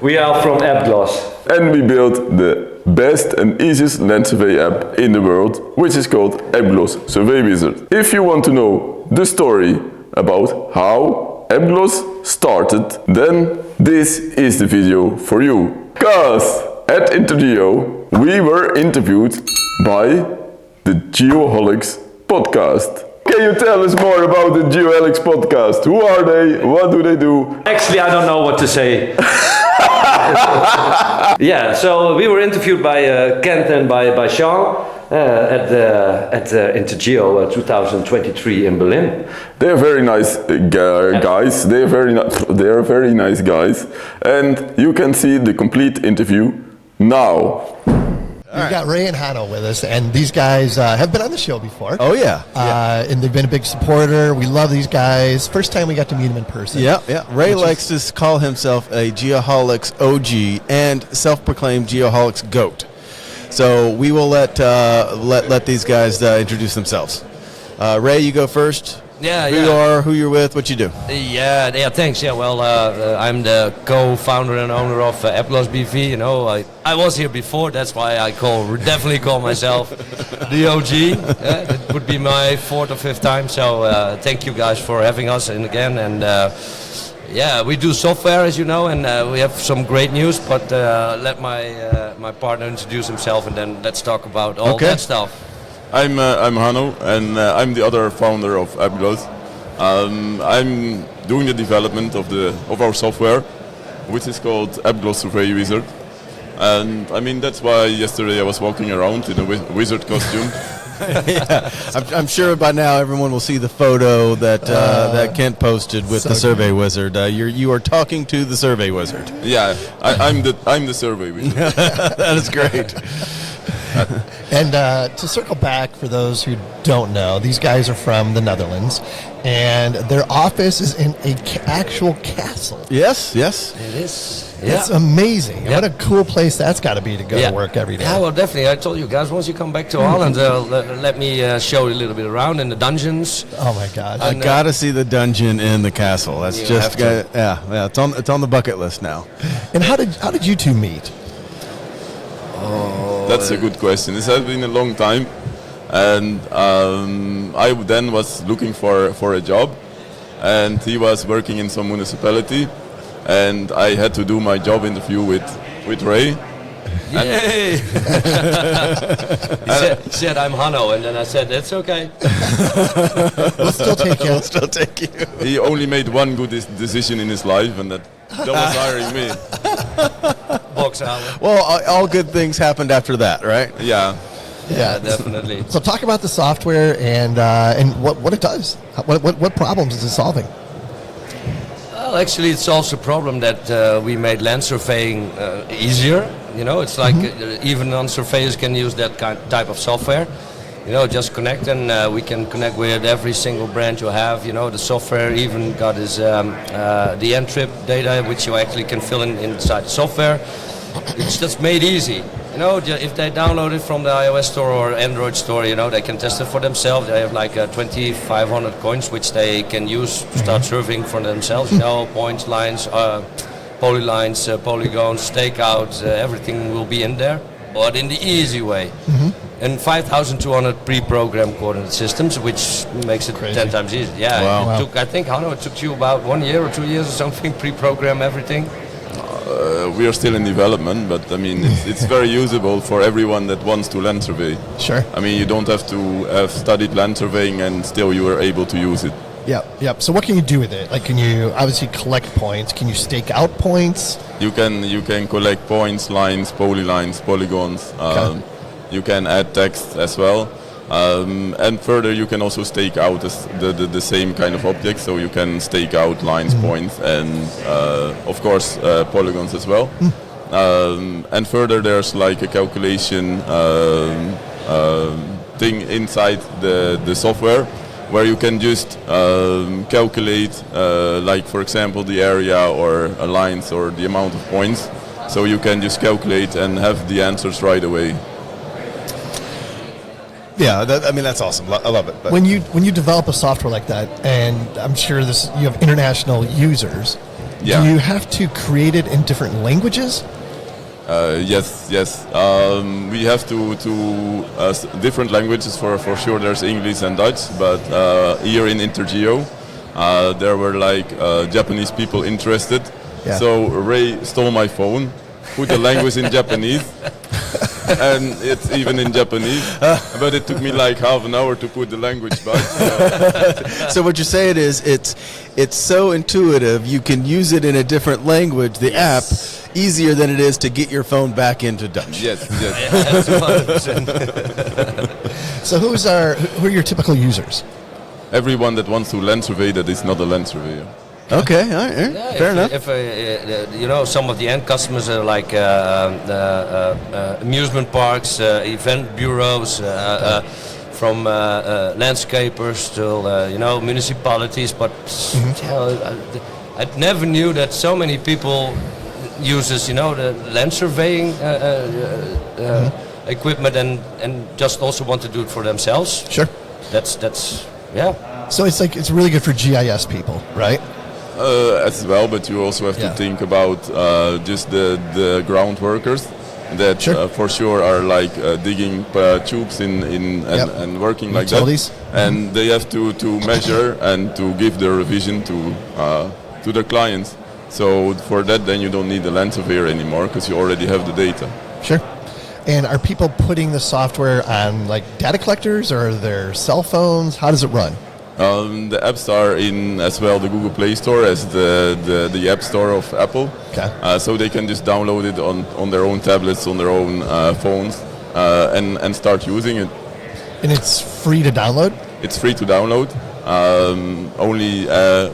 We are from Apglos. And we built the best and easiest land survey app in the world, which is called Apglos Survey Wizard. If you want to know the story about how Apglos started, then this is the video for you. Because at Intergeo we were interviewed by the Geoholics Podcast. Can you tell us more about the Geoholics Podcast? Who are they? What do they do? Actually, I don't know what to say. Yeah, so we were interviewed by Kent and by Sean at Intergeo 2023 in Berlin. They are very nice guys. They are very nice guys, and you can see the complete interview now. We've got Ray and Hanno with us, and these guys have been on the show before. Oh, yeah. And they've been a big supporter. We love these guys. First time we got to meet them in person. Yeah. Ray likes to call himself a Geoholics OG and self-proclaimed Geoholics GOAT. So we will let these guys introduce themselves. Ray, you go first. Yeah, Who you are, who you're with, what you do. Yeah, thanks. Yeah, well, I'm the co-founder and owner of Apglos BV. You know, I was here before. That's why I definitely call myself the OG. It would be my fourth or fifth time. So thank you guys for having us in again. And yeah, we do software, as you know, and we have some great news. But let my partner introduce himself, and then let's talk about all that stuff. I'm Hanno, and I'm the other founder of Apglos. I'm doing the development of our software, which is called Apglos Survey Wizard. And I mean, that's why yesterday I was walking around in a wizard costume. Yeah, I'm sure by now everyone will see the photo that Kent posted with the Survey Wizard. You are talking to the Survey Wizard. Yeah, I'm the Survey Wizard. That is great. And to circle back, for those who don't know, these guys are from the Netherlands, and their office is in an actual castle. Yes. It is. Yeah. It's amazing. What a cool place that's got to be to go to work every day. Yeah, well, definitely. I told you guys, once you come back to Holland, let me show you a little bit around in the dungeons. Oh my gosh! I gotta see the dungeon in the castle. That's just yeah. It's on the bucket list now. And how did you two meet? That's a good question. This has been a long time, and I then was looking for a job, and he was working in some municipality, and I had to do my job interview with Ray. Yay! He said, I'm Hanno, and then I said, that's okay. We'll still take you. We'll still take you. He only made one good decision in his life, and that was hiring me. Box out. Well, all good things happened after that, right? Yeah. Yeah, definitely. So talk about the software and what it does. What problems is it solving? Well, actually, it solves a problem that we made land surveying easier. You know, it's like even non-surveyors can use that type of software. You know, just connect, and we can connect with every single brand you have. You know, the software even got is the N-trip data, which you actually can fill in inside the software. It's just made easy. You know, if they download it from the iOS store or Android store, you know, they can test it for themselves. They have like 2,500 coins, which they can use to start surveying for themselves. You know, points, lines, polylines, polygons, stakeouts, everything will be in there, but in the easy way. And 5,200 pre-programmed coordinate systems, which makes it 10 times easier. Yeah, wow. It took, I think, Hanno, it took you about 1 year or 2 years or something, pre-program everything. We are still in development, but I mean, it's very usable for everyone that wants to land survey. Sure. I mean, you don't have to have studied land surveying, and still you are able to use it. Yep. So what can you do with it? Like, can you obviously collect points? Can you stake out points? You can collect points, lines, polylines, polygons. You can add text as well. And further, you can also stake out the same kind of object, so you can stake out lines, points, and of course polygons as well. And further, there's like a calculation thing inside the software, where you can just calculate, like for example, the area or lines or the amount of points. So you can just calculate and have the answers right away. Yeah, that's awesome. I love it. But When you develop a software like that, and I'm sure you have international users, Yeah. Do you have to create it in different languages? Yes. We have to different languages for sure. There's English and Dutch, but here in Intergeo, there were like Japanese people interested. Yeah. So Ray stole my phone, put the language in Japanese, and it's even in Japanese. But it took me like half an hour to put the language back. So what you're saying is it's so intuitive you can use it in a different language, the app, easier than it is to get your phone back into Dutch. Yes. So who are your typical users? Everyone that wants to land survey that is not a land surveyor. Okay, all right, Yeah, fair enough. If some of the end customers are like amusement parks, event bureaus, from landscapers to municipalities, but I never knew that so many people uses the land surveying equipment and just also want to do it for themselves. Sure. That's yeah. So it's really good for GIS people, right? As well, but you also have to think about just the ground workers that for sure are like digging tubes and working like Utilities. that, and they have to measure and to give their revision to their clients. So for that, then you don't need the land surveyor anymore because you already have the data. Sure. And are people putting the software on like data collectors or their cell phones? How does it run? The apps are in as well the Google Play Store as the App Store of Apple. Okay. So they can just download it on their own tablets, on their own phones, and start using it. And it's free to download? It's free to download. Only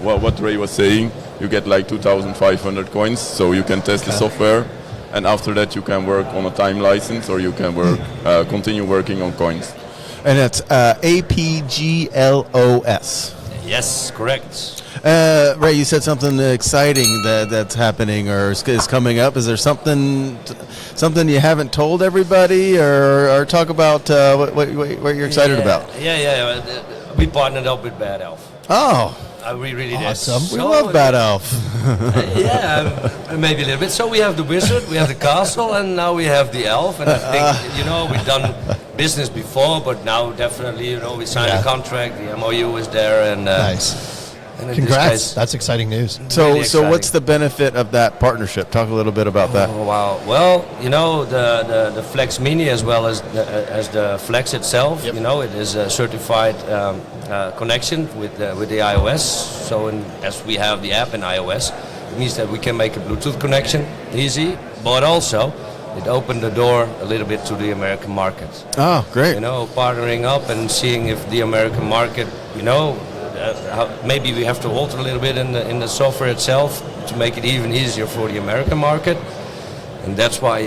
what Ray was saying, you get like 2,500 coins, so you can test the software. And after that, you can work on a time license, or you can work continue working on coins. And it's APGLOS. Yes, correct. Ray, you said something exciting that's happening or is coming up. Is there something you haven't told everybody, or talk about what you're excited about? Yeah. We partnered up with Bad Elf. Oh, We really Awesome. did. we love Bad Elf. Maybe a little bit. So we have the wizard, we have the castle, and now we have the elf. And I think we've done business before, but now definitely we signed a contract. The MOU is there, and Nice. and in Congrats. this case- That's exciting news. So Really what's exciting. the benefit of that partnership? Talk a little bit about that. Oh wow! Well, the Flex Mini as well as the Flex itself. It is a certified connection with the iOS. So as we have the app in iOS, it means that we can make a Bluetooth connection easy, but also it opened the door a little bit to the American market. Oh, great. Partnering up and seeing if the American market, maybe we have to alter a little bit in the software itself to make it even easier for the American market. And that's why,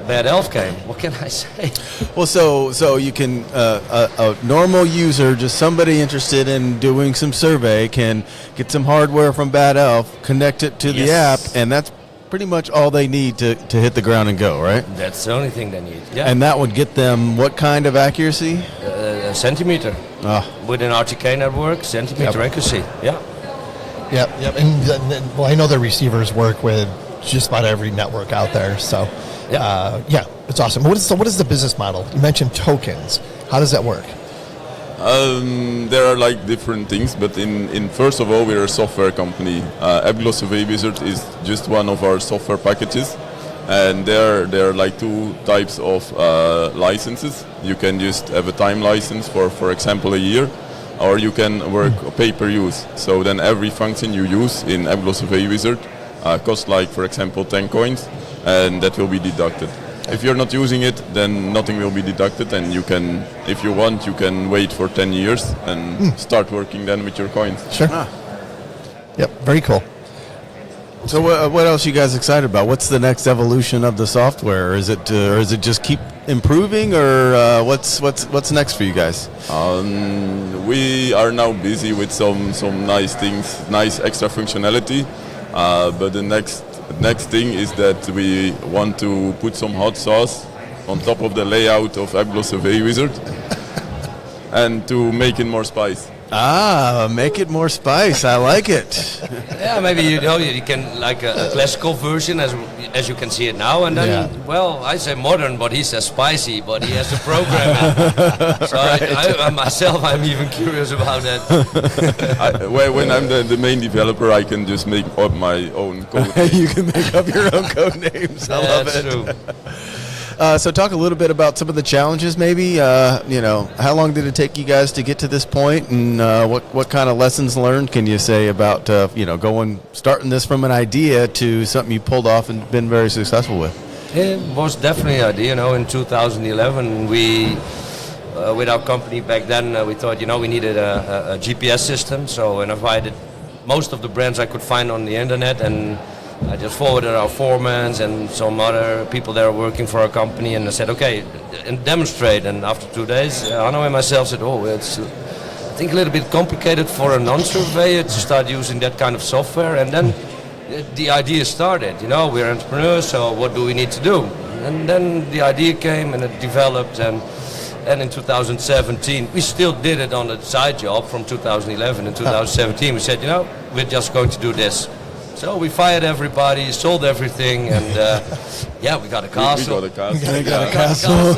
Bad Elf came. What can I say? Well, so you can a normal user, just somebody interested in doing some survey, can get some hardware from Bad Elf, connect it to the app, Yes. and that's pretty much all they need to hit the ground and go, right? That's the only thing they need. Yeah. And that would get them what kind of accuracy? A centimeter. Ah. With an RTK network, centimeter accuracy. Yeah. Yep. And I know the receivers work with just about every network out there. So, it's awesome. What is the business model? You mentioned tokens. How does that work? There are like different things, but in first of all, we're a software company. Apglos Survey Wizard is just one of our software packages, and there are like two types of licenses. You can just have a time license for example, a year, or you can work pay per use. So then every function you use in Apglos Survey Wizard costs like, for example, 10 coins, and that will be deducted. If you're not using it, then nothing will be deducted, and you can, if you want, you can wait for 10 years and start working then with your coins. Sure. Yep. Very cool. So what else you guys excited about? What's the next evolution of the software? Is it just keep improving, or what's next for you guys? We are now busy with some nice things, nice extra functionality, but the next thing is that we want to put some hot sauce on top of the layout of Apglos Survey Wizard and to make it more spice. Make it more spice. I like it. Yeah, maybe you can like a classical version as you can see it now, and then well, I say modern, but he says spicy, but he has to program it. So I myself, I'm even curious about that. When I'm the main developer, I can just make up my own code. You can make up your own code names. I love it. True. So talk a little bit about some of the challenges, maybe. How long did it take you guys to get to this point, and what kind of lessons learned can you say about starting this from an idea to something you pulled off and been very successful with? It was definitely an idea. In 2011, we with our company back then, we thought we needed a GPS system. So I invited most of the brands I could find on the internet, and I just forwarded our foremans and some other people that are working for our company, and I said, okay, and demonstrate. And after 2 days, Hanno and myself said, it's I think a little bit complicated for a non-surveyor to start using that kind of software. And then the idea started. We're entrepreneurs, so what do we need to do? And then the idea came and it developed, and in 2017 we still did it on a side job from 2011. In 2017 we said, we're just going to do this. So we fired everybody, sold everything, and we got a castle. We got a castle. We got a castle.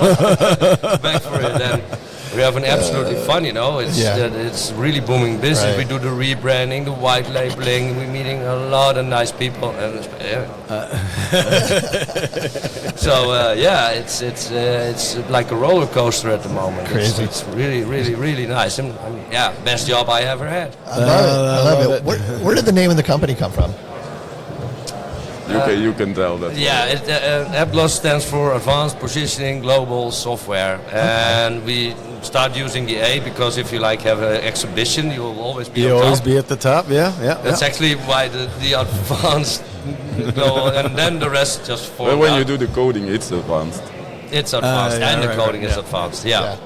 Back for it, and we're having absolutely fun. It's really booming business. Right. We do the rebranding, the white labeling. We're meeting a lot of nice people, and it's like a roller coaster at the moment. Crazy. It's really, really, really nice. And best job I ever had. I love it. Where did the name of the company come from? You can tell that. Apglos stands for Advanced Positioning Global Software, and we start using the A because if you have an exhibition, you will always be. You on always top. be at the top. Yeah. That's actually why the advanced go, and then the rest just form. But when out. you do the coding, it's advanced. It's advanced, and the coding is advanced. Yeah.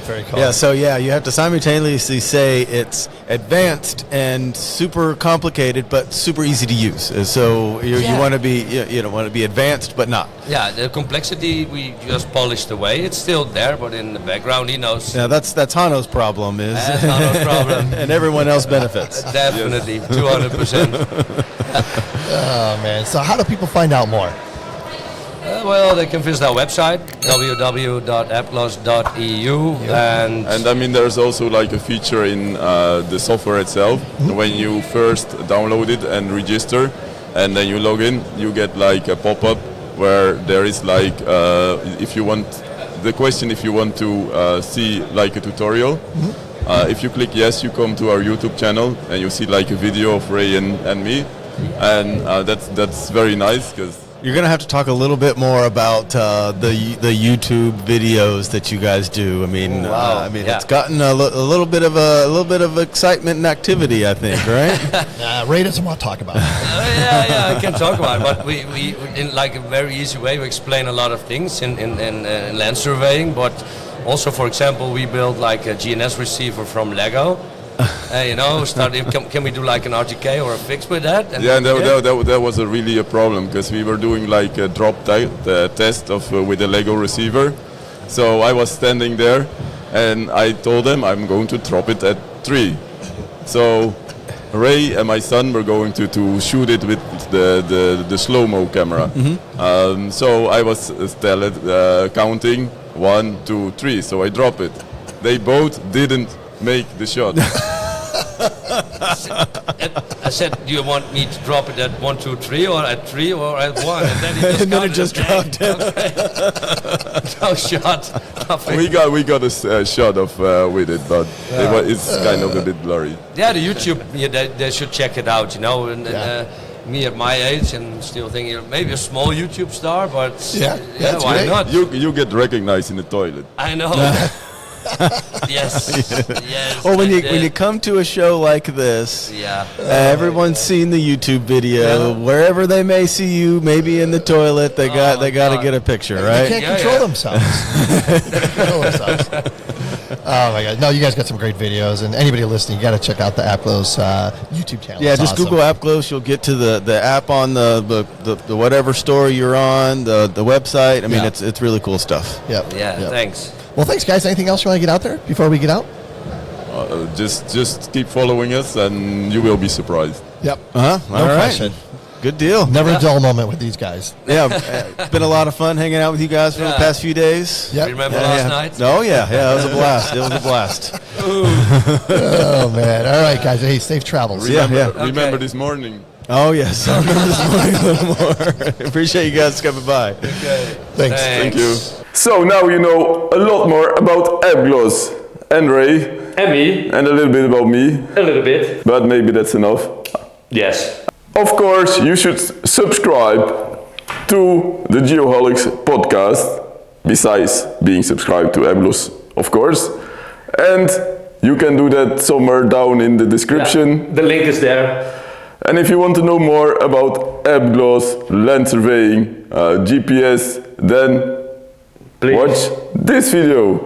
Very cool. Yeah, so you have to simultaneously say it's advanced and super complicated, but super easy to use. So you want to be want to be advanced, but not. Yeah, the complexity we just polished away. It's still there, but in the background, he knows. Yeah, that's Hanno's problem That's Hanno's problem. and everyone else benefits. Definitely, 200%. Oh man! So how do people find out more? Well, they can visit our website, www.apglos.eu, and I mean, there's also like a feature in the software itself. When you first download it and register, and then you log in, you get like a pop-up where there is like, if you want to see like a tutorial. If you click yes, you come to our YouTube channel and you see like a video of Ray and me, and that's very nice because. You're going to have to talk a little bit more about the YouTube videos that you guys do. I mean, it's gotten a little bit of excitement and activity, I think, right? Ray doesn't want to talk about it. I can talk about it, but we in like a very easy way we explain a lot of things in land surveying, but also, for example, we built like a GNSS receiver from Lego. Can we do like an RTK or a fix with that? And that was really a problem because we were doing like a drop test with a Lego receiver. So I was standing there and I told them I'm going to drop it at 3. So Ray and my son were going to shoot it with the slow-mo camera. So I was counting 1, 2, 3. So I drop it. They both didn't make the shot. I said, do you want me to drop it at 1, 2, 3 or at 3 or at 1? And then it just dropped it. Okay. No shot. We got a shot of with it, but it's kind of a bit blurry. Yeah, the YouTube, they should check it out, And, me at my age and still thinking maybe a small YouTube star, but why not? You get recognized in the toilet. I know. Yes. Well, when you come to a show like this, everyone's seen the YouTube video. Wherever they may see you, maybe in the toilet, they got to get a picture, right? They can't control themselves. Oh my God! No, you guys got some great videos, and anybody listening, you got to check out the Apglos YouTube channel. Yeah, it's just awesome. Google Apglos. You'll get to the app on the whatever store you're on, the website. I mean, it's really cool stuff. Yep. Yeah. Thanks. Well, thanks, guys. Anything else you want to get out there before we get out? Just keep following us, and you will be surprised. Yep. No All right. question. Good deal. Never a dull moment with these guys. Yeah, it's been a lot of fun hanging out with you guys for the past few days. Yep. Remember last night? Oh yeah, it was a blast. It was a blast. Oh man. All right, guys. Hey, safe travels. Remember Okay. this morning. Oh yes, I remember this morning a little more. Appreciate you guys coming by. Thanks. Thank you. So now you know a lot more about Apglos and Ray, And me, and a little bit about me, a little bit. but maybe that's enough. Yes. Of course, you should subscribe to the Geoholics Podcast, besides being subscribed to Apglos, of course. And you can do that somewhere down in the description. The link is there. And if you want to know more about Apglos, land surveying, GPS, then Please. watch this video.